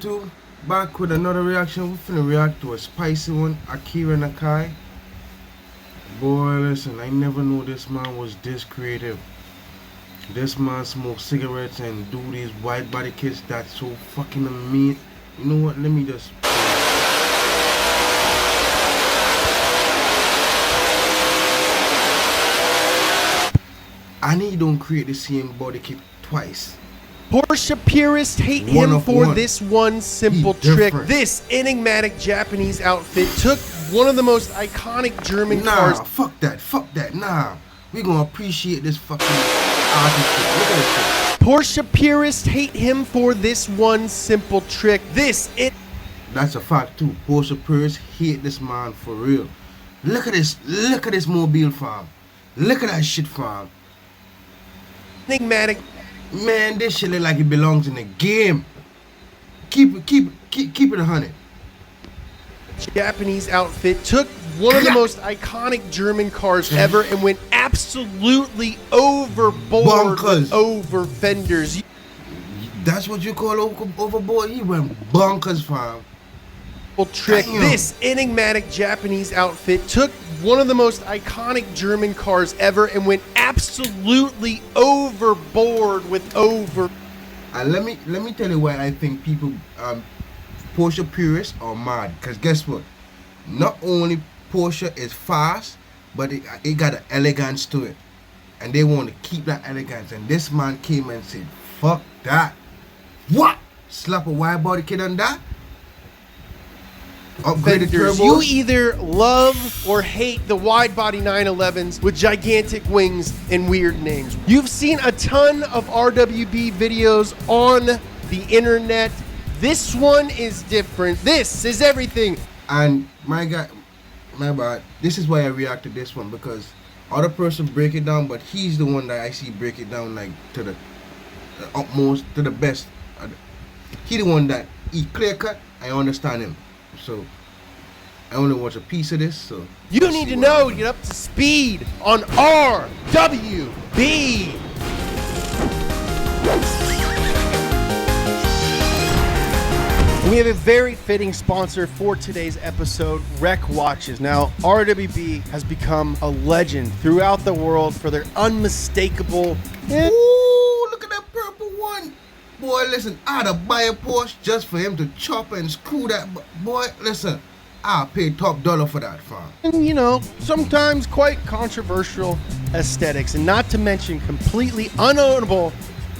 2, back with another reaction. We're finna react to a spicy one, Akira Nakai. Boy, listen, I never knew this man was this creative. This man smokes cigarettes and do these wide body kits that's so fucking amazing. You know what, let me just... And he don't create the same body kit twice. Porsche purists hate him for this one simple trick. This enigmatic Japanese outfit took one of the most iconic German cars. Fuck that, nah. We gonna appreciate this fucking artist. Look at this shit. Porsche purists hate him for this one simple trick. That's a fact too. Porsche purists hate this man for real. Look at this mobile farm. Look at that shit farm. Enigmatic. Man, this shit look like it belongs in the game. Keep it 100. Japanese outfit took one of the most iconic German cars ever and went absolutely overboard with over fenders. That's what you call overboard? He went bonkers, fam. Trick. Damn. This enigmatic Japanese outfit took one of the most iconic German cars ever and went absolutely overboard with over. Let me tell you why I think people Porsche purists are mad. Cause guess what? Not only Porsche is fast, but it got an elegance to it, and they want to keep that elegance. And this man came and said, "Fuck that! What? Slap a wide body kit on that? Upgraded turbo." You either love or hate the wide body 911s with gigantic wings and weird names. You've seen a ton of RWB videos on the internet. This one is different. This is everything. And my bad. This is why I react to this one, because other person break it down, but he's the one that I see break it down like to the utmost, to the best. He the one that he clear cut. I understand him. So I only watch a piece of this, so you need to know to get up to speed on RWB. We have a very fitting sponsor for today's episode, Rec Watches. Now, RWB has become a legend throughout the world for their unmistakable. Ooh, look at that purple one. Boy, listen, I'd have buy a Porsche just for him to chop and screw that. Boy, listen, I'll pay top dollar for that, fam. And you know, sometimes quite controversial aesthetics, and not to mention completely unownable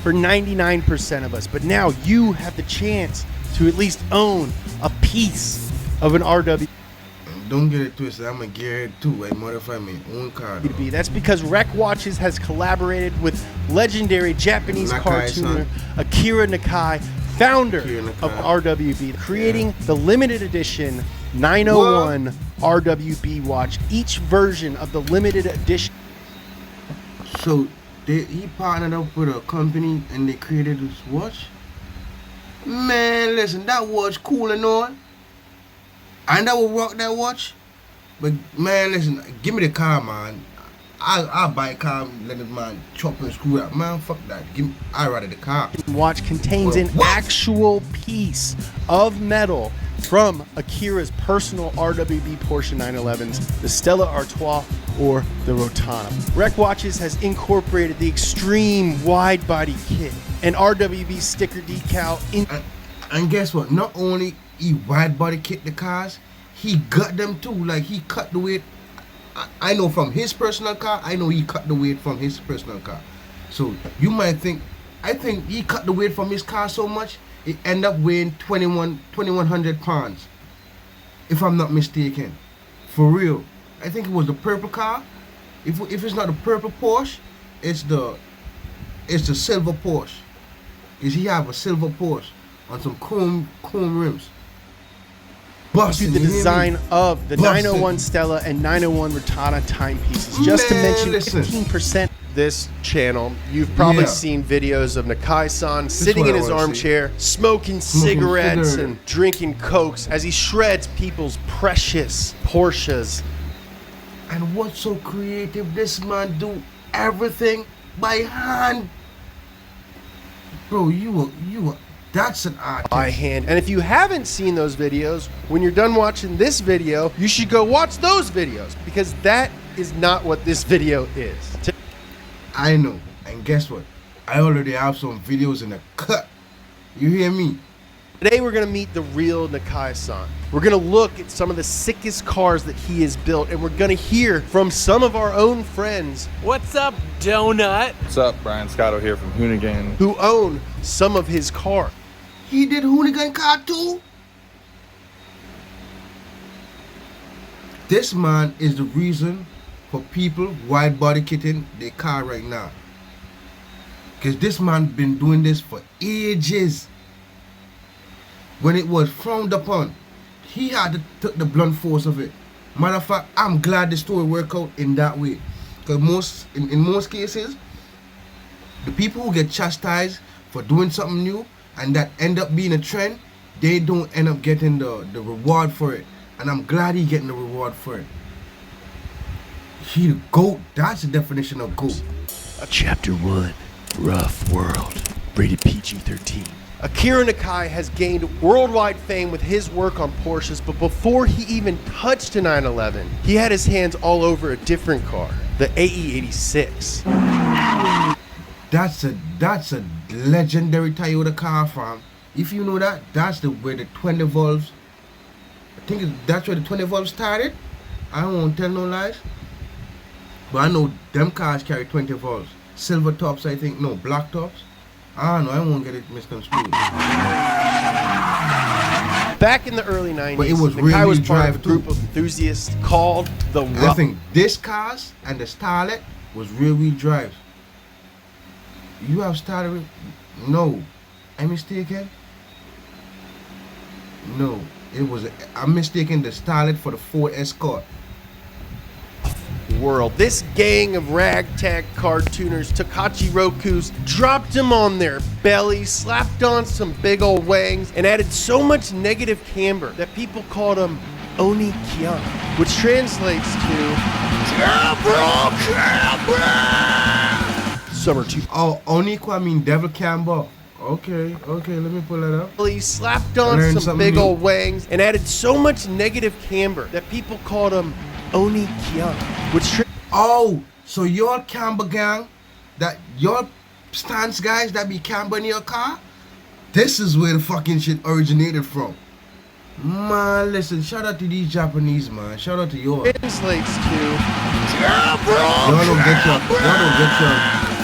for 99% of us. But now you have the chance to at least own a piece of an RW. Don't get it twisted, I'm a gearhead too. I modify my own car. That's because Rec Watches has collaborated with legendary Japanese cartooner Akira Nakai, founder of RWB, creating the limited edition 901 RWB watch. Each version of the limited edition. So he partnered up with a company and they created this watch. Man, listen, that watch cool and all. And I will rock that watch. But man, listen, give me the car, man. I'll buy a car and let the man chop and screw up. Man, fuck that. I'd rather the car. Watch contains an actual piece of metal from Akira's personal RWB Porsche 911s, the Stella Artois or the Rotana. Rec Watches has incorporated the extreme wide body kit and RWB sticker decal in. And guess what? Not only he wide body kit the cars, he got them too. Like he cut the weight. I know from his personal car. I know he cut the weight from his personal car. So you might think, I think he cut the weight from his car so much it end up weighing 2100 pounds, if I'm not mistaken. For real. I think it was the purple car. If it's not the purple Porsche, it's the silver Porsche. Cause he have a silver Porsche on some chrome rims. To the design of the 901 Stella and 901 Rotana timepieces. Just to mention, 15%. This channel, you've probably seen videos of Nakai-Son sitting in his armchair, smoking cigarettes and drinking cokes as he shreds people's precious Porsches. And what's so creative? This man do everything by hand. Bro, you That's an artist. By hand. And if you haven't seen those videos, when you're done watching this video, you should go watch those videos, because that is not what this video is. I know. And guess what? I already have some videos in the cut. You hear me? Today we're going to meet the real Nakai-Son. We're going to look at some of the sickest cars that he has built, and we're going to hear from some of our own friends. What's up, Donut? What's up, Brian Scotto here from Hoonigan. Who own some of his cars. He did Hoonigan car too? This man is the reason for people wide body kitting their car right now. Because this man been doing this for ages. When it was frowned upon, he had to take the blunt force of it. Matter of fact, I'm glad the story worked out in that way. Because in most cases, the people who get chastised for doing something new and that end up being a trend, they don't end up getting the reward for it. And I'm glad he getting the reward for it. He the GOAT. That's the definition of GOAT. Chapter 1, Rough World, rated PG-13. Akira Nakai has gained worldwide fame with his work on Porsches, but before he even touched a 911, he had his hands all over a different car, the AE86. That's a legendary Toyota car, fam. If you know that, that's where the 20 volts. I think that's where the 20 volts started. I don't want to tell no lies, but I know them cars carry 20 volts. Silver tops, I think. No, black tops. I don't know. I won't get it misconstrued. Back in the early 90s, but it was Nakai was really part of a drive group too. of enthusiasts called the I Rough. think this cars and the Starlet was rear-wheel drives. You have started? No. I'm mistaken? No. It was. I'm mistaken the Starlet for the Ford Escort. World. This gang of ragtag cartooners took Hachiroku's, dropped them on their belly, slapped on some big old wangs, and added so much negative camber that people called them Oni-Kyan, which translates to Summer 2. Oh, Onikwa mean devil camber. Okay, let me pull that up. He slapped on some big old wangs and added so much negative camber that people called them Oni-Kyan, which Oh, so your camber gang, that your stance guys that be camber in your car, this is where the fucking shit originated from. Man, listen, shout out to these Japanese, man. Shout out to yours. translates to Y'all don't get your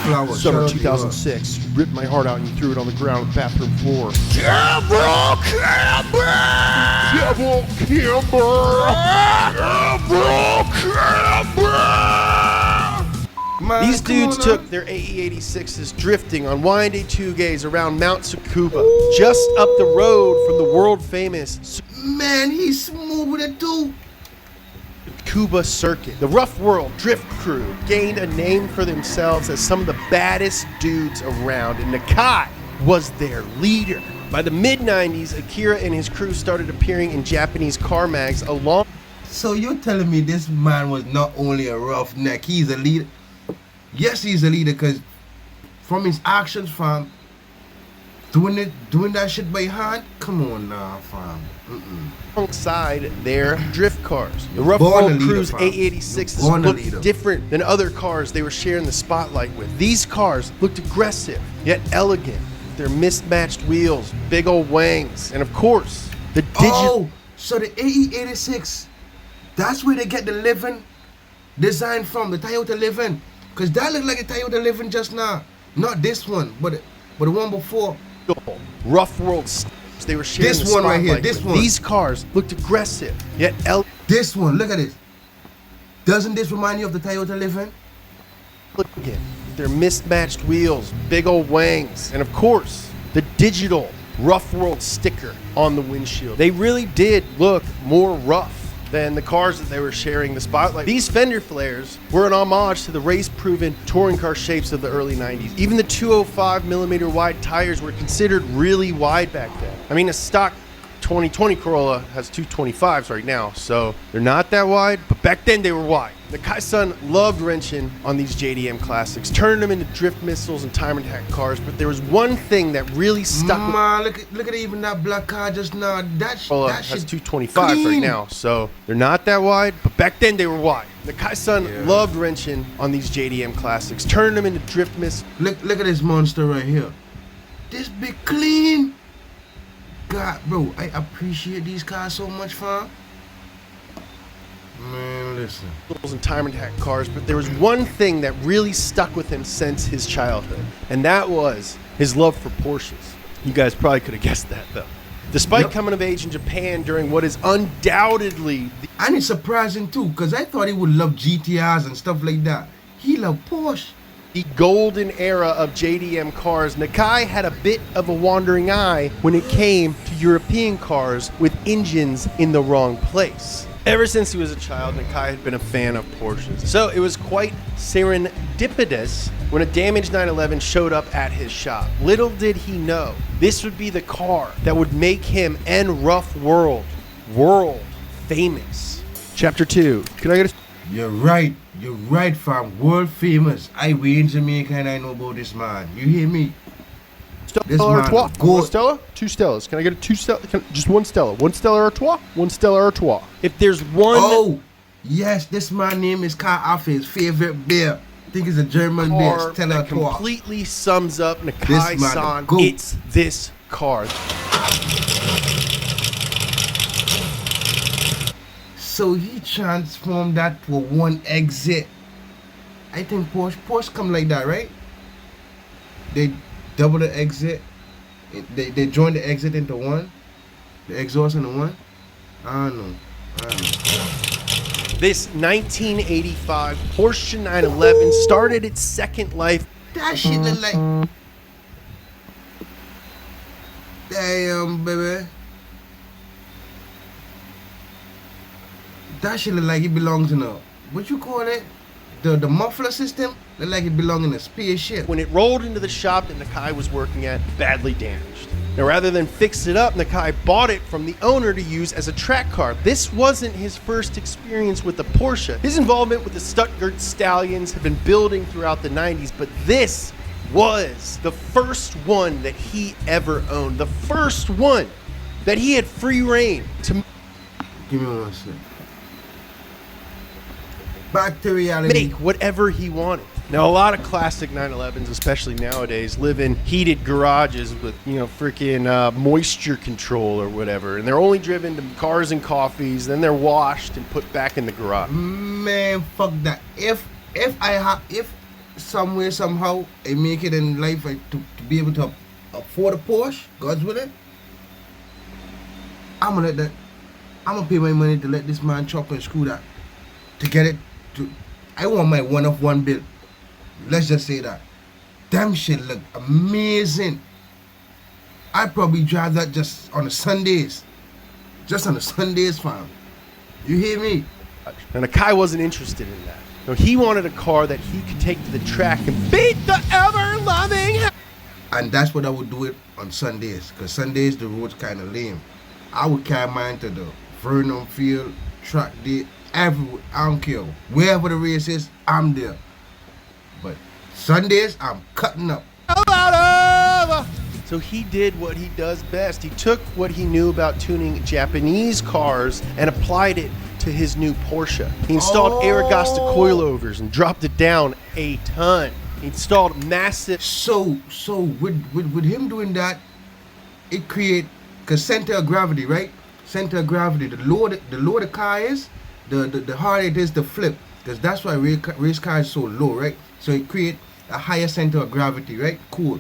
flowers. Summer Shout out to yours. 2006. Ripped my heart out and you threw it on the ground on the bathroom floor. Man, These come dudes on took now. their AE86s drifting on Wyanday 2 gays around Mount Tsukuba, just up the road from the world famous Man, he's smooth with it too. Tsukuba circuit. The Rough World Drift Crew gained a name for themselves as some of the baddest dudes around, and Nakai was their leader. By the mid-90s, Akira and his crew started appearing in Japanese car mags along. So you're telling me this man was not only a roughneck, he's a leader? Yes, he's a leader, because from his actions, fam, doing that shit by hand, come on now, fam. Alongside their drift cars. The Rough Born a World leader, Crew's fam. A86s You're born a looked leader. different than other cars they were sharing the spotlight with. These cars looked aggressive, yet elegant. Their mismatched wheels, big old wangs, and of course, the digital. Oh, so the AE86, that's where they get the living design from, the Toyota Living. Because that looked like a Toyota Living just now. Not this one, but the one before. Rough World stars they were sharing This the one right here, spotlight this with. one. These cars looked aggressive, yet elegant. This one, look at this. Doesn't this remind you of the Toyota Living? Their mismatched wheels, big old wangs, and of course, the digital Rough World sticker on the windshield. They really did look more rough than the cars that they were sharing the spotlight. These fender flares were an homage to the race-proven touring car shapes of the early 90s. Even the 205mm wide tires were considered really wide back then. I mean, a stock 2020 Corolla has 225s right now, so they're not that wide, but back then they were wide. Nakai-Son loved wrenching on these JDM classics, turning them into drift missiles and time attack cars, but there was one thing that really stuck with Man, look at even that black car just now. That Corolla that has shit 225 right clean. now, so they're not that wide, but back then they were wide. Nakai-Son loved wrenching on these JDM classics, turning them into drift missiles. Look at this monster right here. This big clean. God, bro, I appreciate these cars so much, fam. Man, listen. And time attack cars, but there was one thing that really stuck with him since his childhood, and that was his love for Porsches. You guys probably could have guessed that, though. Despite coming of age in Japan during what is undoubtedly And it's surprising too, because I thought he would love GTRs and stuff like that. He loved Porsche. the golden era of JDM cars, Nakai had a bit of a wandering eye when it came to European cars with engines in the wrong place. Ever since he was a child, Nakai had been a fan of Porsches. So it was quite serendipitous when a damaged 911 showed up at his shop. Little did he know, this would be the car that would make him and Rough world famous. Chapter 2. Can I get a... You're right, fam. World famous. I way in Jamaica and I know about this man. You hear me? This Stella man Artois. go- One Stella? Two Stellas. Can I get a two Stella? Just one Stella. One Stella Artois? One Stella Artois. If there's one... Oh, yes, this man name is Kai off his favorite beer. I think it's a German beer. car Stella that Artois. completely sums up This Nakai-Son. man, go. It's this car. So he transformed that to one exit. I think Porsche come like that, right? They double the exit. They join the exit into one. The exhaust into one. I don't know. This 1985 Porsche 911 started its second life. That shit look like... Damn, baby. That shit look like it belongs in a... What you call it? The muffler system? Look like it belongs in a spaceship. When it rolled into the shop that Nakai was working at, badly damaged. Now, rather than fix it up, Nakai bought it from the owner to use as a track car. This wasn't his first experience with the Porsche. His involvement with the Stuttgart Stallions had been building throughout the 90s, but this was the first one that he ever owned. The first one that he had free reign to Give me 1 second. Back to reality. make whatever he wanted. Now, a lot of classic 911s, especially nowadays, live in heated garages with, freaking moisture control or whatever. And they're only driven to cars and coffees, then they're washed and put back in the garage. Man, fuck that. If somewhere, somehow, I make it in life to be able to afford a Porsche, God's willing, I'm gonna pay my money to let this man chop and screw that. To get it to... I want my one-of-one bill. Let's just say that. Damn shit look amazing. I probably drive that just on the Sundays. Just on the Sundays, fam. You hear me? And Nakai wasn't interested in that. No, he wanted a car that he could take to the track and beat the ever-loving... And that's what I would do it on Sundays. Because Sundays, the road's kind of lame. I would carry mine to the Vernon Field, track day, everywhere. I don't care. Wherever the race is, I'm there. But Sundays, I'm cutting up. So he did what he does best. He took what he knew about tuning Japanese cars and applied it to his new Porsche. He installed Aragasta coilovers and dropped it down a ton. He installed massive... So with him doing that, it create, because center of gravity, right? Center of gravity. The lower the car is, the harder it is to flip. Because that's why race car is so low, right? So it create a higher center of gravity, right? Cool.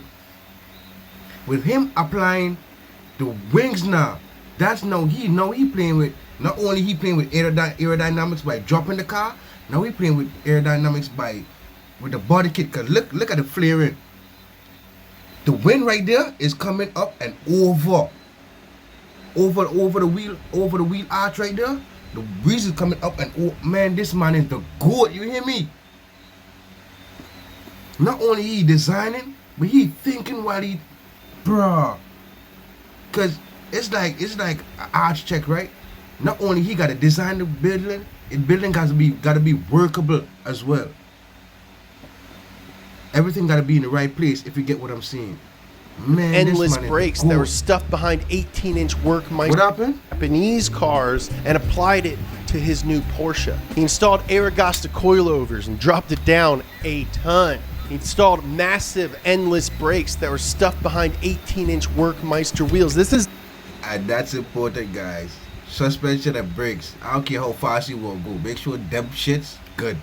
With him applying the wings now, that's now he playing with, not only he playing with aerodynamics by dropping the car, now he playing with aerodynamics with the body kit. Cause look at the flaring. The wind right there is coming up and over the wheel arch right there. The breeze is coming up and oh man, this man is the goat. You hear me? Not only he designing, but he thinking while he, bruh. Cause it's like an arch check, right? Not only he got to design the building got to be workable as well. Everything got to be in the right place, if you get what I'm saying. Man, endless brakes that were stuffed behind 18-inch Workmeister Japanese cars and applied it to his new Porsche. He installed Aragosta coilovers and dropped it down a ton. He installed massive endless brakes that were stuffed behind 18-inch Workmeister wheels. And that's important, guys. Suspension and brakes. I don't care how fast you will go. Make sure them shit's good.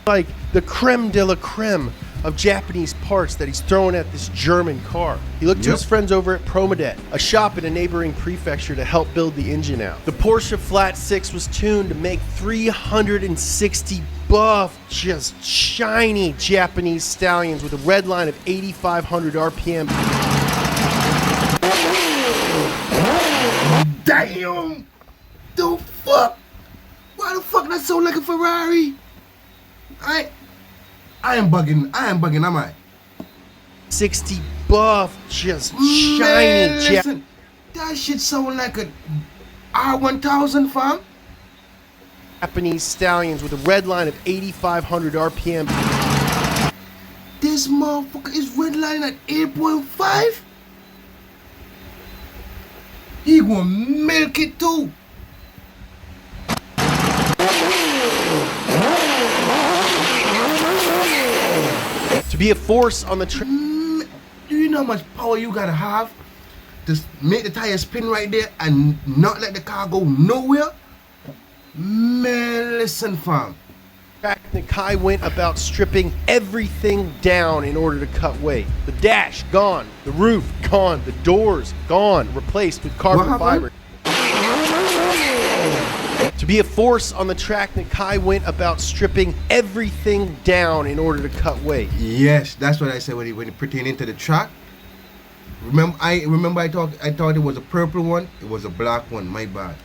Like the creme de la creme of Japanese parts that he's throwing at this German car. He looked to his friends over at Promodet, a shop in a neighboring prefecture, to help build the engine out. The Porsche Flat 6 was tuned to make 360 buff, just shiny Japanese stallions with a red line of 8,500 RPM. Damn! The fuck? Why the fuck that sound like a Ferrari? I am bugging, am I? 60 buff, just shiny. Listen, that shit sound like a R1000, fam. Japanese stallions with a red line of 8,500 RPM. This motherfucker is red line at 8.5? He gonna milk it too. To be a force on the track. Do you know how much power you gotta have to make the tire spin right there and not let the car go nowhere? Man, listen, fam. Nakai went about stripping everything down in order to cut weight. The dash gone, the roof gone, the doors gone, replaced with carbon fiber. To be a force on the track, Nakai went about stripping everything down in order to cut weight. Yes, that's what I said when it pertained to the track. I thought it was a purple one. It was a black one. My bad.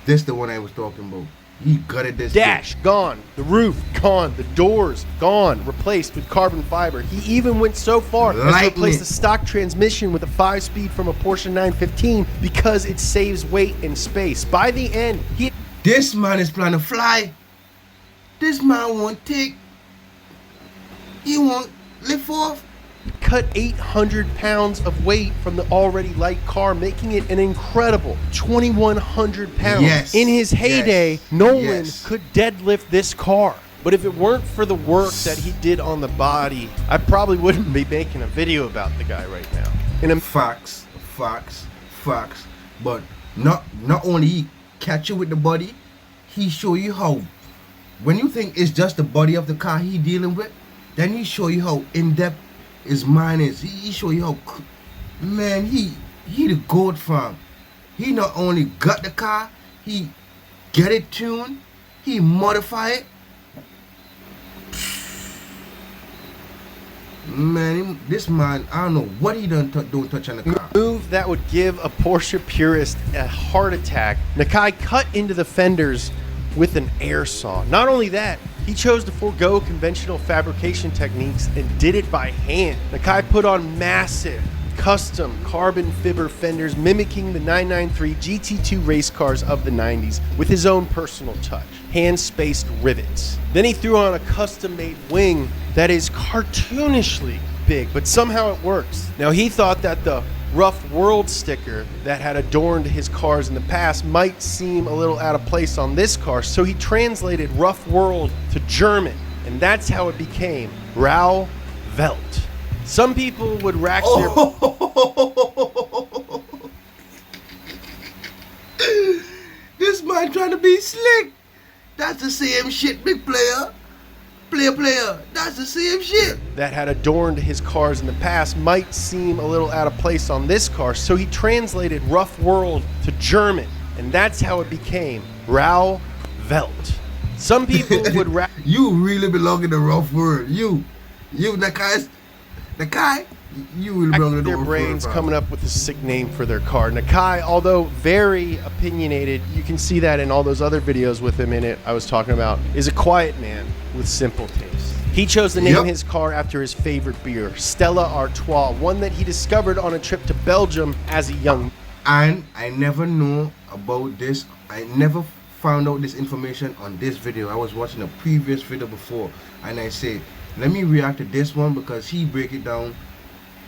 This the one I was talking about. He gutted this dash thing. Gone, the roof gone, the doors gone, replaced with carbon fiber. He even went so far as to replace the stock transmission with a 5-speed from a Porsche 915 because it saves weight and space. By the end, this man is planning to fly. This man won't take. He won't lift off. Cut 800 pounds of weight from the already light car, making it an incredible 2,100 pounds. Yes. In his heyday, no one could deadlift this car. But if it weren't for the work that he did on the body, I probably wouldn't be making a video about the guy right now. Facts. But not only he catch you with the body, he show you how, when you think it's just the body of the car he dealing with, then he show you how in-depth his mind is. He show you how, man, he the goat, fam. He not only got the car, he get it tuned, he modify it. Man, this man, I don't know what he don't touch on the car. Move that would give a Porsche purist a heart attack. Nakai cut into the fenders with an air saw. Not only that, he chose to forego conventional fabrication techniques and did it by hand. Nakai put on massive custom carbon fiber fenders mimicking the 993 GT2 race cars of the 90s with his own personal touch, hand-spaced rivets. Then he threw on a custom-made wing that is cartoonishly big, but somehow it works. Now he thought that the Rough World sticker that had adorned his cars in the past might seem a little out of place on this car, so he translated Rough World to German, and that's how it became Rau Welt. Some people would rack their... This man trying to be slick. That's the same shit, big player. Player. That's the same shit. That had adorned his cars in the past might seem a little out of place on this car, so he translated Rough World to German, and that's how it became Rau Welt. Some people would rack... You really belong in the rough world. You, Nakai, you really belong in the their rough brains world, coming up with a sick name for their car. Nakai, although very opinionated, you can see that in all those other videos with him in it I was talking about, is a quiet man with simple taste. He chose to name his car after his favorite beer, Stella Artois, one that he discovered on a trip to Belgium as a young. And I never know about this. I never found out this information on this video. I was watching a previous video before, and I say, let me react to this one because he break it down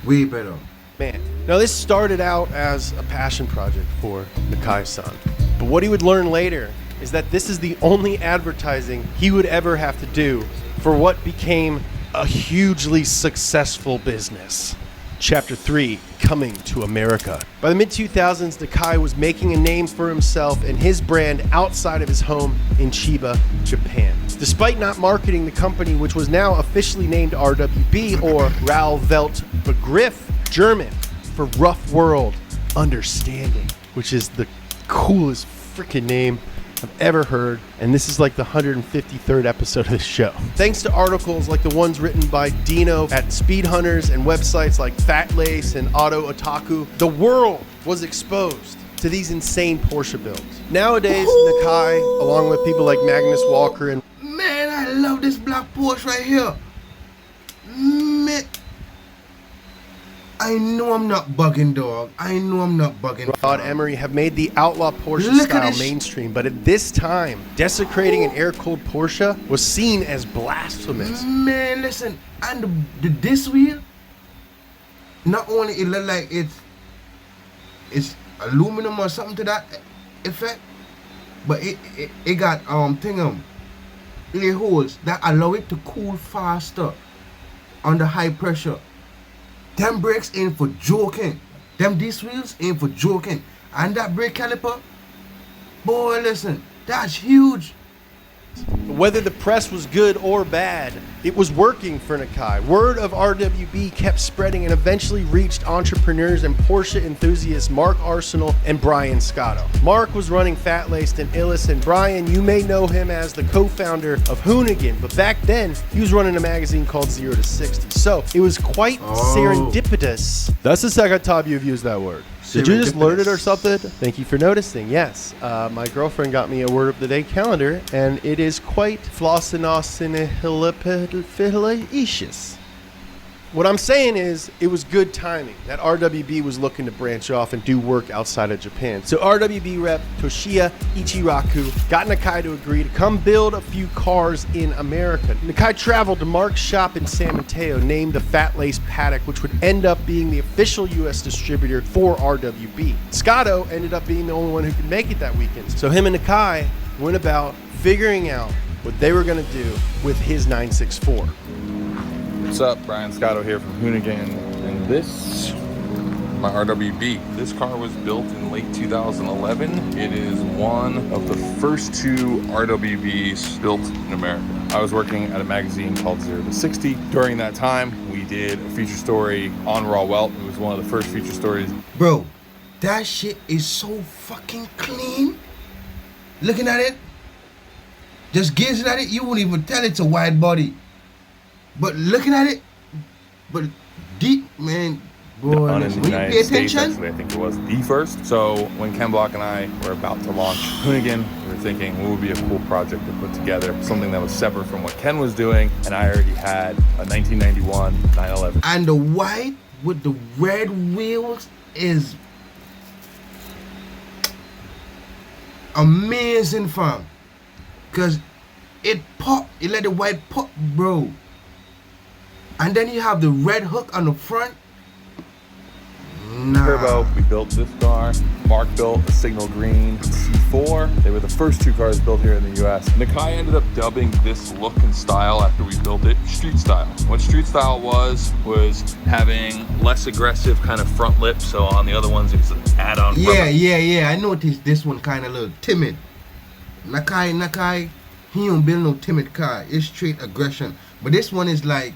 way better. Man, now this started out as a passion project for Nakai-Son, but what he would learn later is that this is the only advertising he would ever have to do for what became a hugely successful business. Chapter 3, Coming to America. By the mid-2000s, Nakai was making a name for himself and his brand outside of his home in Chiba, Japan. Despite not marketing the company, which was now officially named RWB, or Rauwelt Begriff, German for Rough World Understanding, which is the coolest freaking name I've ever heard, and this is like the 153rd episode of this show. Thanks to articles like the ones written by Dino at Speed Hunters and websites like Fat Lace and Auto Otaku, the world was exposed to these insane Porsche builds. Nowadays, Nakai, along with people like Magnus Walker and man, I love this black Porsche right here. Man, I know I'm not bugging, dog. I know I'm not bugging. Rod Emery have made the outlaw Porsche style mainstream, but at this time, desecrating an air-cooled Porsche was seen as blasphemous. Man, listen, and the this wheel, not only it look like it's aluminum or something to that effect, but it got air holes that allow it to cool faster under high pressure. Them brakes ain't for joking. Them disc wheels ain't for joking. And that brake caliper, boy, listen, that's huge. Whether the press was good or bad, it was working for Nakai. Word of RWB kept spreading and eventually reached entrepreneurs and Porsche enthusiasts Mark Arsenal and Brian Scotto. Mark was running Fat Laced and Illis, and Brian, you may know him as the co-founder of Hoonigan, but back then he was running a magazine called 0 to 60. So it was quite serendipitous. That's the second time you've used that word. Did you just learn it or something? Thank you for noticing. Yes, my girlfriend got me a word of the day calendar, and it is quite flossinahilipidilicious. What I'm saying is, it was good timing that RWB was looking to branch off and do work outside of Japan. So RWB rep Toshiya Ichiraku got Nakai to agree to come build a few cars in America. Nakai traveled to Mark's shop in San Mateo, named the Fat Lace Paddock, which would end up being the official US distributor for RWB. Scotto ended up being the only one who could make it that weekend. So him and Nakai went about figuring out what they were going to do with his 964. What's up? Brian Scotto here from Hoonigan, and this, my RWB. This car was built in late 2011. It is one of the first two RWBs built in America. I was working at a magazine called 0 to 60. During that time, we did a feature story on Rauwelt. It was one of the first feature stories. Bro, that shit is so fucking clean. Looking at it, just gazing at it, you won't even tell it's a wide body. But looking at it, but deep, man, boy, when you pay attention. Actually, I think it was the first. So when Ken Block and I were about to launch Hoonigan, we were thinking what would be a cool project to put together, something that was separate from what Ken was doing, and I already had a 1991 911. And the white with the red wheels is amazing, fam. Cause it pop, it let the white pop, bro. And then you have the red hook on the front. Nah. Turbo, we built this car. Mark built a signal green C4. They were the first two cars built here in the US. Nakai ended up dubbing this look and style after we built it street style. What street style was having less aggressive kind of front lip. So on the other ones, it's an add-on. Yeah. I noticed this one kind of a little timid. Nakai, he don't build no timid car. It's straight aggression. But this one is like,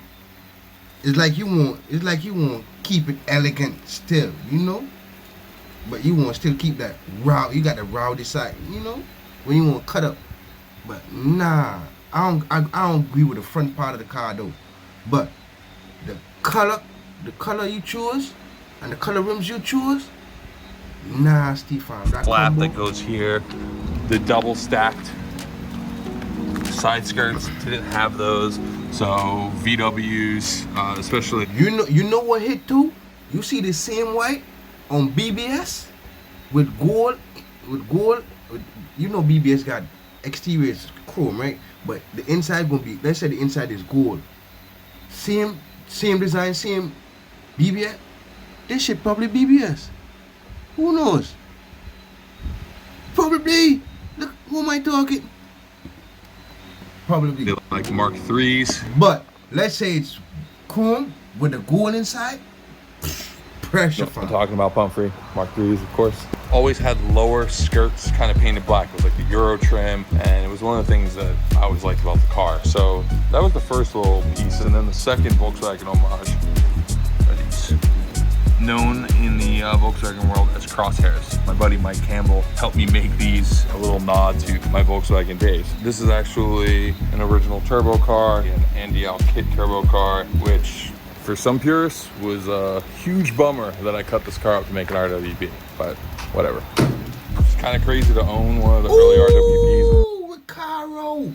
it's like you want keep it elegant still, you know? But you want to still keep that raw. You got the rowdy side, you know? When you want to cut up. But nah, I don't agree with the front part of the car though. But the color you choose and the color rims you choose, nasty, fam. That flap combo, that goes here, the double stacked side skirts didn't have those. So VWs, especially. You know what hit too? You see the same white on BBS? with gold, you know BBS got exterior is chrome, right? But the inside gonna be, let's say the inside is gold. Same design, same BBS. This shit probably BBS. Who knows? Probably. Look, who am I talking? Probably. They're like Mark IIIs. But let's say it's chrome with the gold inside. Pressure. I'm talking about pump free Mark IIIs, of course. Always had lower skirts, kind of painted black. It was like the Euro trim, and it was one of the things that I always liked about the car. So that was the first little piece, and then the second Volkswagen homage are these, known in the Volkswagen world as crosshairs. My buddy Mike Campbell helped me make these, a little nod to my Volkswagen days. This is actually an original turbo car, an Andy Al kit turbo car, which for some purists was a huge bummer that I cut this car up to make an RWB, but whatever. It's kind of crazy to own one of the early RWBs. Ooh, Recaro.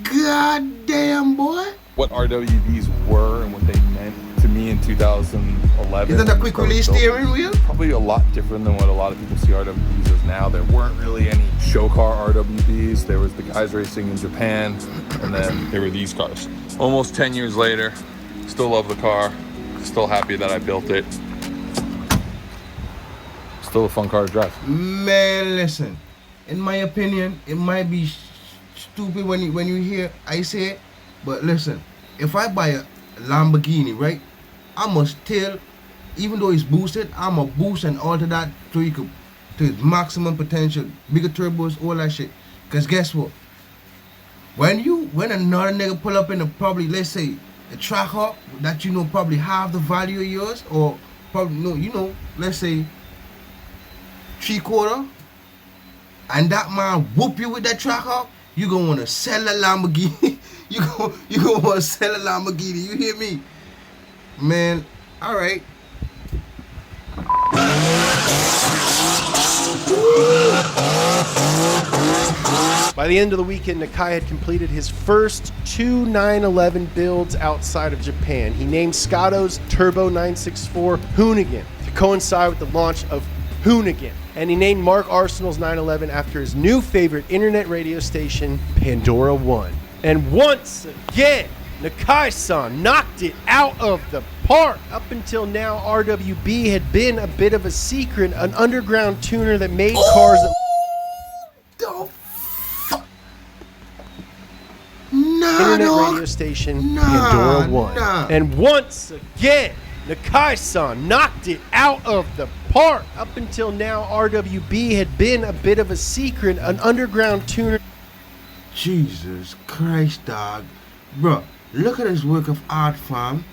Goddamn, boy. What RWBs were and what they meant to me in 2011. Is that a quick release steering wheel? Probably a lot different than what a lot of people see RWBs as now. There weren't really any show car RWBs. There was the guys racing in Japan, and then there were these cars. Almost 10 years later, still love the car. Still happy that I built it. Still a fun car to drive. Man, listen. In my opinion, it might be stupid when you hear I say it, but listen. If I buy a Lamborghini, right, I must tell, even though it's boosted, I'm a boost and alter that so you could to its maximum potential, bigger turbos, all that shit. Cause guess what? When another nigga pull up in a probably, let's say, a track hawk that you know probably half the value of yours, or probably no, you know, let's say 3/4, and that man whoop you with that track hawk, you gonna wanna sell a Lamborghini. you gonna wanna sell a Lamborghini. You hear me, man? All right. By the end of the weekend, Nakai had completed his first 2 911 builds outside of Japan. He named Scotto's Turbo 964 Hoonigan to coincide with the launch of Hoonigan. And he named Mark Arsenal's 911 after his new favorite internet radio station, Pandora One. And once again, Nakai-Son knocked it out of the park. Up until now, RWB had been a bit of a secret, an underground tuner that made cars that internet radio station Pandora One. And once again, Nakai-Son knocked it out of the park. Up until now, RWB had been a bit of a secret, an underground tuner. Jesus Christ, dog. Bro, look at this work of art, fam.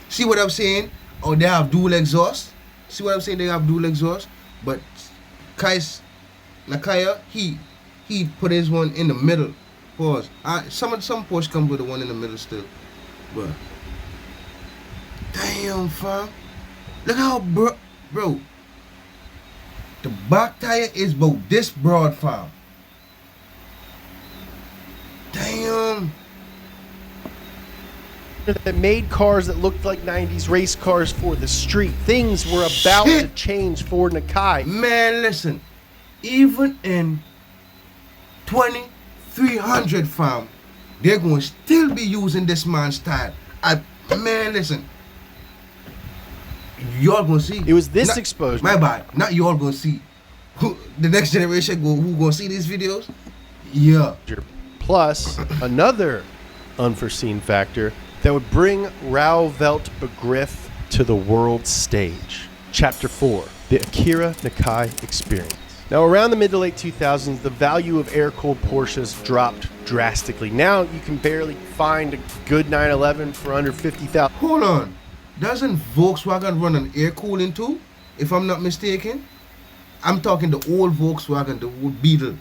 See what I'm saying? Oh, they have dual exhaust. See what I'm saying? They have dual exhaust. But Nakaya, he put his one in the middle. Pause. Some Porsche come with the one in the middle still. But damn, fam. Look how bro. The back tire is about this broad, fam. Damn. That made cars that looked like 90s race cars for the street. Things were about to change for Nakai. Man, listen. Even in 2300, fam, they're going to still be using this man's style. Man, listen. Y'all going to see. It was this exposure. My bad. Not y'all going to see. The next generation who going to see these videos? Yeah. Plus, another unforeseen factor that would bring Rauvelt Begriff to the world stage. Chapter 4, the Akira Nakai Experience. Now, around the mid to late 2000s, the value of air-cooled Porsches dropped drastically. Now, you can barely find a good 911 for under $50,000. Hold on. Doesn't Volkswagen run an air cooling too? If I'm not mistaken. I'm talking the old Volkswagen, the old Beetle.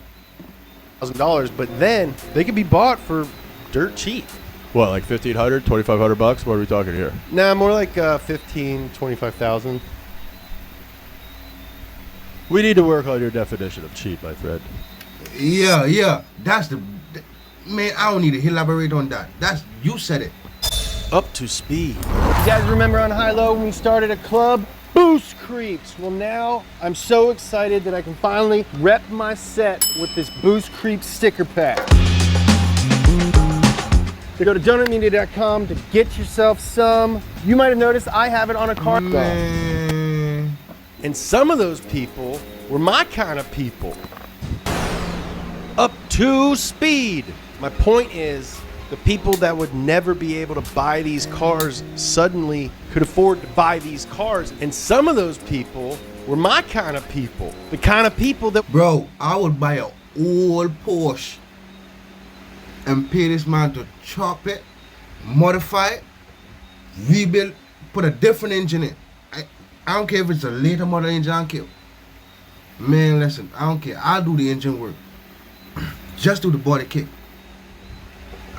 But then they could be bought for dirt cheap. What, like $1,500, $2,500 bucks? What are we talking here? Nah, more like $15,000, $25,000. We need to work on your definition of cheap, my friend. Yeah. That's man, I don't need to elaborate on that. You said it. Up to speed. You guys remember on High Low when we started a club? Boost Creeps. Well, now I'm so excited that I can finally rep my set with this Boost Creeps sticker pack. So go to donutmedia.com to get yourself some. You might have noticed I have it on a card. Man. And some of those people were my kind of people. Up to speed. My point is, the people that would never be able to buy these cars suddenly could afford to buy these cars. And some of those people were my kind of people. The kind of people that... Bro, I would buy an old Porsche and pay this man to chop it, modify it, rebuild, put a different engine in. I don't care if it's a later model engine, I don't care. Man, listen, I don't care. I'll do the engine work. Just do the body kit.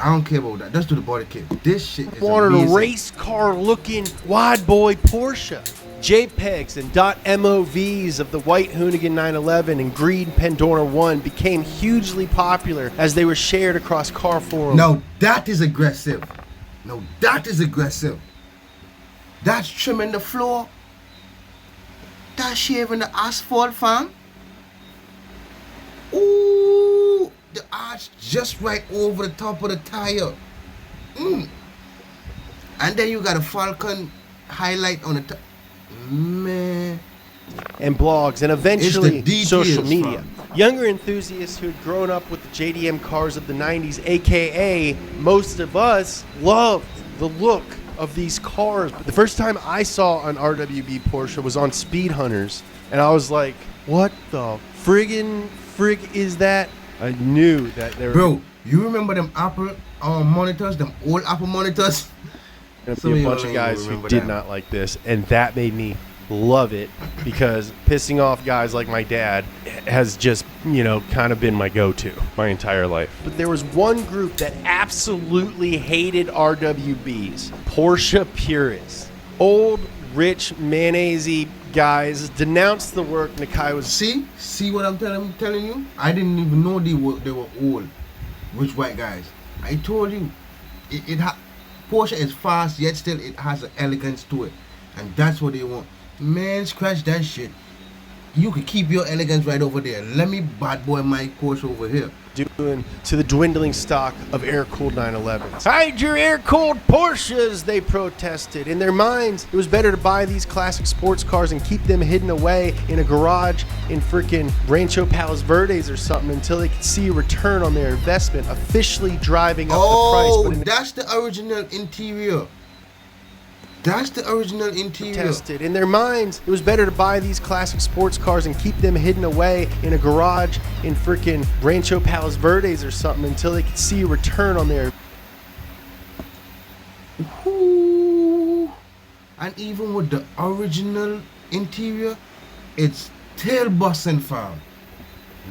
I don't care about that. Just do the body kit. This shit is wanted amazing. a race car looking wide boy Porsche. JPEGs and .movs of the white Hoonigan 911 and green Pandora 1 became hugely popular as they were shared across car forums. No, that is aggressive. No, that is aggressive. That's trimming the floor. That's shaving the asphalt, fam. Ooh, the arch just right over the top of the tire. And then you got a Falcon highlight on the top. Man. And blogs, and eventually details, social media. fam. Younger enthusiasts who had grown up with the JDM cars of the 90s, aka most of us, loved the look of these cars. But the first time I saw an RWB Porsche was on Speed Hunters, and I was like, what the frig is that? I knew that there Bro, you remember them Apple monitors, them old Apple monitors? There'd Some be a of bunch y'all of ain't guys gonna who remember did that. not like this, and that made me love it, because pissing off guys like my dad has just, kind of been my go-to my entire life. But there was one group that absolutely hated RWBs, Porsche purists. Old, rich, mayonnaise guys denounced the work Nakai was... See what I'm telling you? I didn't even know they were old, rich white guys. I told you, Porsche is fast, yet still it has an elegance to it, and that's what they want. Man, scratch that shit. You could keep your elegance right over there. Let me bad boy my Porsche over here. Doing to the dwindling stock of air-cooled 911s. Hide your air-cooled Porsches, they protested. In their minds, it was better to buy these classic sports cars and keep them hidden away in a garage in freaking Rancho Palos Verdes or something until they could see a return on their investment, officially driving up the price. But that's the original interior. That's the original interior. Tested. In their minds, it was better to buy these classic sports cars and keep them hidden away in a garage in freaking Rancho Palos Verdes or something until they could see a return on their... Ooh. And even with the original interior, it's tail busting, fam.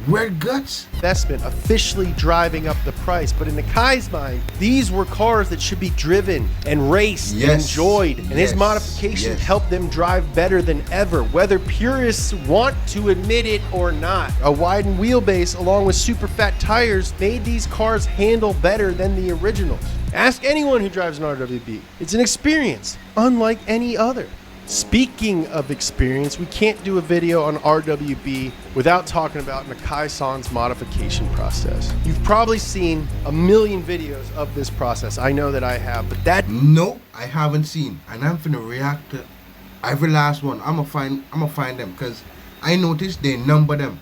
Red guts. investment, officially driving up the price. But in Nakai's mind, these were cars that should be driven and raced and enjoyed, and his modifications helped them drive better than ever, whether purists want to admit it or not. A widened wheelbase along with super fat tires made these cars handle better than the originals. Ask anyone who drives an RWB. It's an experience unlike any other. Speaking of experience, we can't do a video on RWB without talking about Nakai-Son's modification process. You've probably seen a million videos of this process. I know that I have, but that... No, I haven't seen. And I'm finna react to every last one. I'ma find them, because I noticed they number them.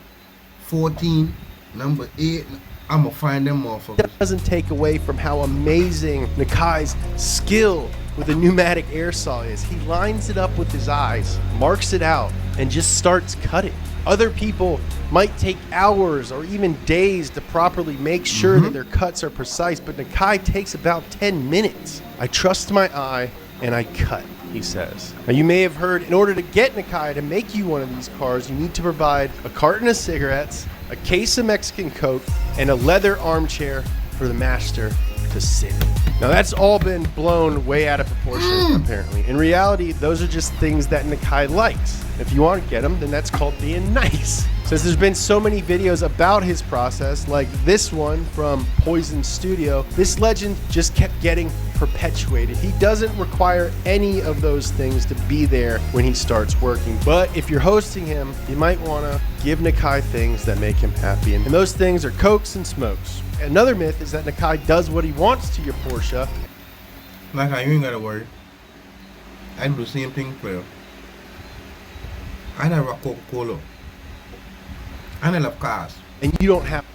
14, number 8. I'ma find them motherfuckers. doesn't take away from how amazing Nakai's skill with a pneumatic air saw is. He lines it up with his eyes, marks it out, and just starts cutting. Other people might take hours or even days to properly make sure that their cuts are precise, but Nakai takes about 10 minutes. I trust my eye and I cut, he says. Now you may have heard, in order to get Nakai to make you one of these cars, you need to provide a carton of cigarettes, a case of Mexican Coke, and a leather armchair for the master to sit in. Now that's all been blown way out of proportion, apparently. In reality, those are just things that Nakai likes. If you want to get them, then that's called being nice. Since there's been so many videos about his process, like this one from Poison Studio, this legend just kept getting perpetuated. He doesn't require any of those things to be there when he starts working. But if you're hosting him, you might want to give Nakai things that make him happy. And those things are cokes and smokes. Another myth is that Nakai does what he wants to your Porsche. Nakai, you ain't gotta worry. I do the same thing for you. I never rock Coca-Cola. I love cars. And you don't have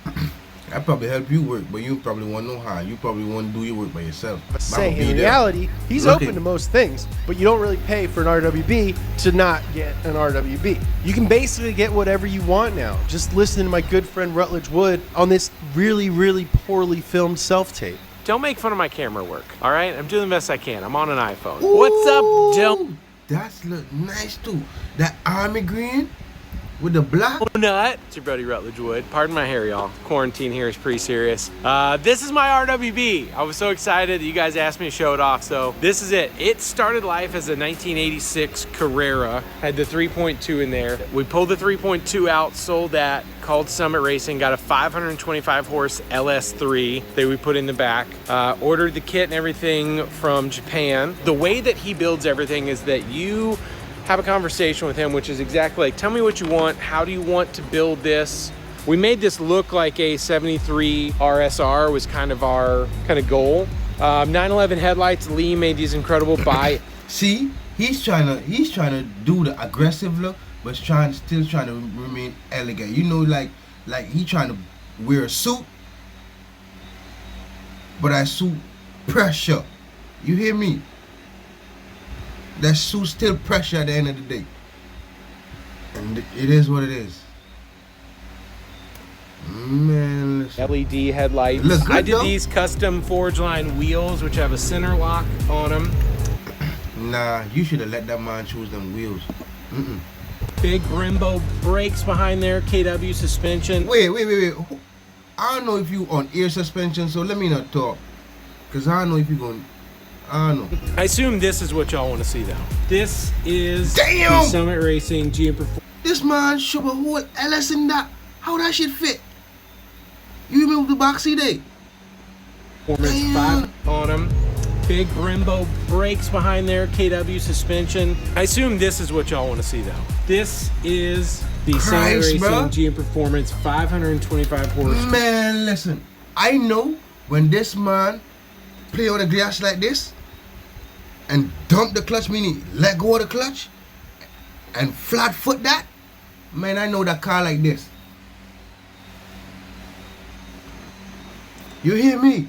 I probably help you work, but you probably won't know how. You probably want to do your work by yourself. to say. In reality, he's open to most things, but you don't really pay for an RWB to not get an RWB. You can basically get whatever you want now. Just listen to my good friend Rutledge Wood on this really, really poorly filmed self-tape. Don't make fun of my camera work, all right? I'm doing the best I can. I'm on an iPhone. Ooh, What's up, Joe? That's look nice too. That army green with the black. Donut. It's your buddy Rutledge Wood. Pardon my hair, y'all. Quarantine here is pretty serious. This is my RWB. I was so excited that you guys asked me to show it off, so this is it. It started life as a 1986 Carrera. Had the 3.2 in there. We pulled the 3.2 out, sold that, called Summit Racing, got a 525 horse LS3 that we put in the back. Ordered the kit and everything from Japan. The way that he builds everything is that you have a conversation with him, which is exactly like, tell me what you want, how do you want to build this? We made this look like a 73 RSR was kind of our goal. 911 headlights, Lee made these incredible by. See, he's trying to do the aggressive look, but still trying to remain elegant. You know, like he trying to wear a suit, but that suit pressure. You hear me? That suit still pressure at the end of the day. And it is what it is. Man, listen. LED headlights. Look good, I did though. these custom Forge Line wheels, which have a center lock on them. Nah, you should have let that man choose them wheels. Big Brembo brakes behind there, KW suspension. Wait. I don't know if you on ear suspension, so let me not talk. Cause I don't know if you going. I don't know. I assume this is what y'all want to see though. This is Damn! the Summit Racing GM Performance. This man should a whole LS in that. How that shit fit? You remember the box seat day? Performance 5 on them. Big Brembo brakes behind there, KW suspension. I assume this is what y'all want to see though. This is the Summit Racing GM Performance 525 horse. Man, listen. I know when this man play on the glass like this and dump the clutch, meaning let go of the clutch and flat foot that, man, I know that car like this. You hear me?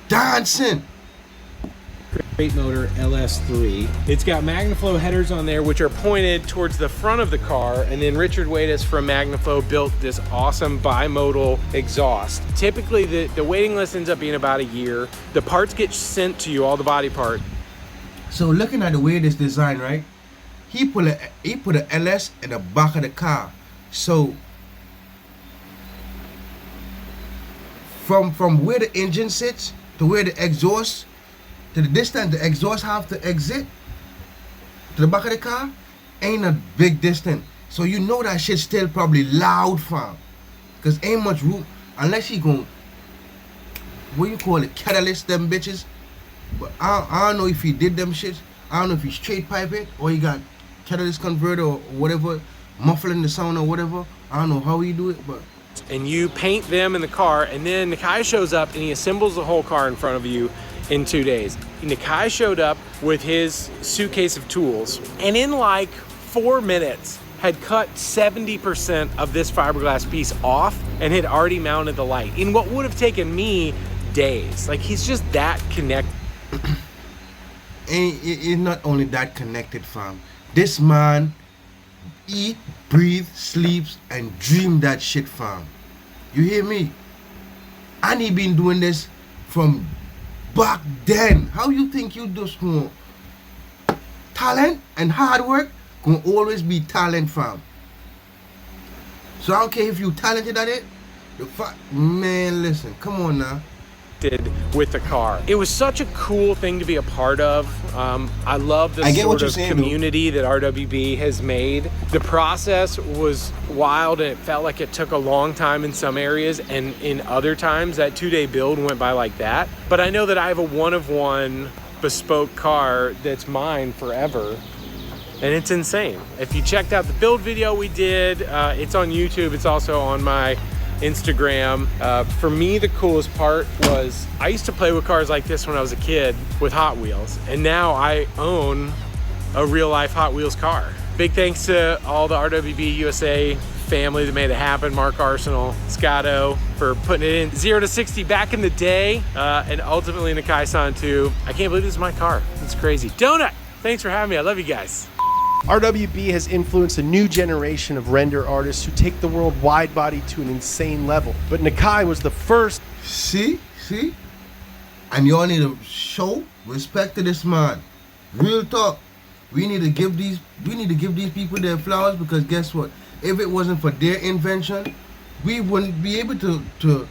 Dancing. Great motor LS3. It's got Magnaflow headers on there, which are pointed towards the front of the car, and then Richard Waitis from Magnaflow built this awesome bimodal exhaust. Typically, the waiting list ends up being about a year. The parts get sent to you, all the body part. So looking at the way this design, right? He put a LS in the back of the car. So from where the engine sits to where the exhaust, to the distance the exhaust have to exit to the back of the car, ain't a big distance. So you know that shit still probably loud, fam. Cause ain't much room unless he gon' what you call it, catalyst them bitches. But I don't know if he did them shits. I don't know if he straight pipe it or he got catalyst converter or whatever, muffling the sound or whatever. I don't know how he do it, but. And you paint them in the car, and then Nakai shows up and he assembles the whole car in front of you in 2 days. Nakai showed up with his suitcase of tools, and in like 4 minutes had cut 70% of this fiberglass piece off and had already mounted the light in what would have taken me days. Like, he's just that connected. And it's not only that connected, fam. This man eat, breathe, sleeps, and dream that shit, fam. You hear me? And he been doing this from back then. How you think you just know? Talent and hard work gonna always be talent, fam. So I don't care if you talented at it. Man, listen, come on now. connected with the car. It was such a cool thing to be a part of. I love the sort of community that RWB has made. The process was wild, and it felt like it took a long time in some areas, and in other times that 2-day build went by like that. But I know that I have a one-of-one bespoke car that's mine forever, and it's insane. If you checked out the build video we did, it's on YouTube. It's also on my Instagram. For me, the coolest part was I used to play with cars like this when I was a kid with Hot Wheels, and now I own a real-life Hot Wheels car. Big thanks to all the RWB USA family that made it happen. Mark Arsenal, Scotto for putting it in 0 to 60 back in the day, and ultimately Nakai-Son too. I can't believe this is my car. It's crazy. Donut, thanks for having me. I love you guys. RWB has influenced a new generation of render artists who take the world wide body to an insane level. But Nakai was the first. See? And y'all need to show respect to this man. Real talk. We need to give these people their flowers, because guess what? If it wasn't for their invention, we wouldn't be able to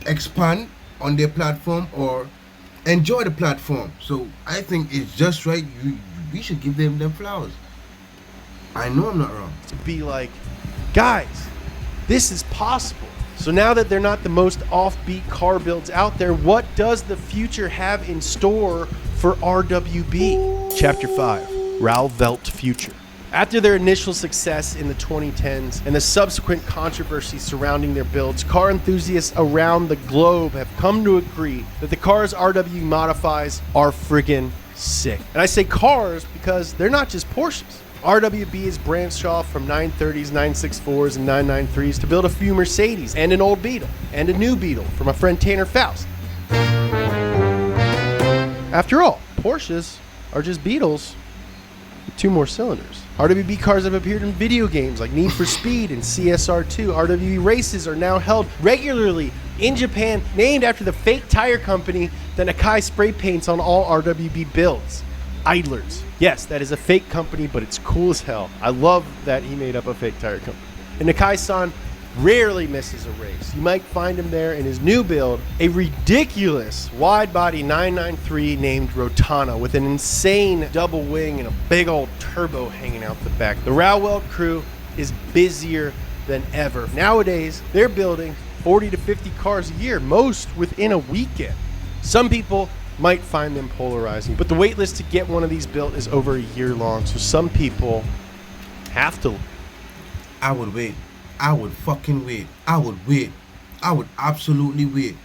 expand on their platform or enjoy the platform. So I think it's just right. We should give them their flowers. I know I'm not wrong. To be like, guys, this is possible. So now that they're not the most offbeat car builds out there, what does the future have in store for RWB? Chapter 5, Raoul Velt Future. After their initial success in the 2010s and the subsequent controversy surrounding their builds, car enthusiasts around the globe have come to agree that the cars RWB modifies are friggin' sick. And I say cars because they're not just Porsches. RWB has branched off from 930s, 964s, and 993s to build a few Mercedes and an old Beetle and a new Beetle for my friend Tanner Faust. After all, Porsches are just Beetles with 2 more cylinders. RWB cars have appeared in video games like Need for Speed and CSR2. RWB races are now held regularly in Japan, named after the fake tire company that Nakai spray paints on all RWB builds. Idlers. Yes, that is a fake company, but it's cool as hell. I love that he made up a fake tire company. And Nakai-Son rarely misses a race. You might find him there in his new build, a ridiculous wide-body 993 named Rotana with an insane double wing and a big old turbo hanging out the back. The Raoul Velt crew is busier than ever. Nowadays, they're building 40 to 50 cars a year, most within a weekend. Some people might find them polarizing, but the wait list to get one of these built is over a year long, so some people have to. I would wait. I would fucking wait. I would wait. I would absolutely wait.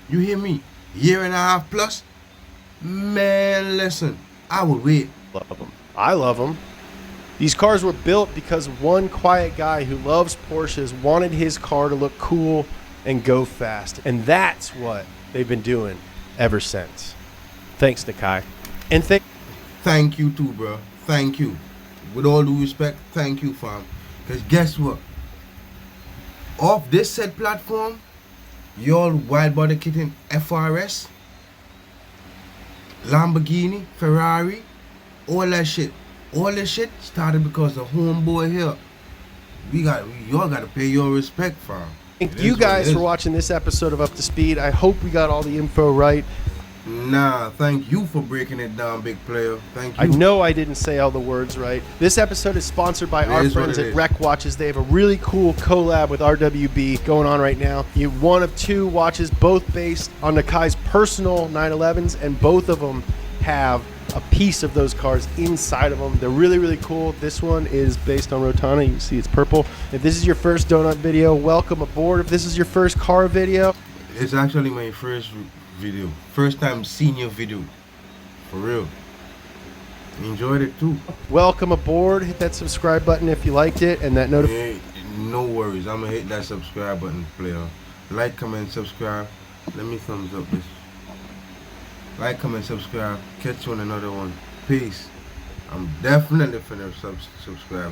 You hear me? Year and a half plus? Man, listen. I would wait. Love them. I love them. These cars were built because one quiet guy who loves Porsches wanted his car to look cool and go fast. And that's what they've been doing ever since. Thanks, Nakai. And thank you too, bro. Thank you. With all due respect, thank you, fam. Because guess what? Off this said platform, y'all wide body kitting FRS, Lamborghini, Ferrari, all that shit. All this shit started because the homeboy here. Y'all gotta pay your respect, fam. Thank you guys for watching this episode of Up to Speed. I hope we got all the info right. Nah, thank you for breaking it down, big player. Thank you. I know I didn't say all the words right. This episode is sponsored by our friends at Rec Watches. They have a really cool collab with RWB going on right now. You have one of 2 watches, both based on Nakai's personal 911s, and both of them have a piece of those cars inside of them. They're really, really cool. This one is based on Rotana. You can see it's purple. If this is your first donut video, welcome aboard. If this is your first car video, it's actually my first video. First time senior video. For real. Enjoyed it too. Welcome aboard. Hit that subscribe button if you liked it, and that notification. No worries. I'm gonna hit that subscribe button, player. Like, comment, subscribe. Let me thumbs up this. Like, comment, subscribe. Catch you on another one. Peace. I'm definitely finna subscribe.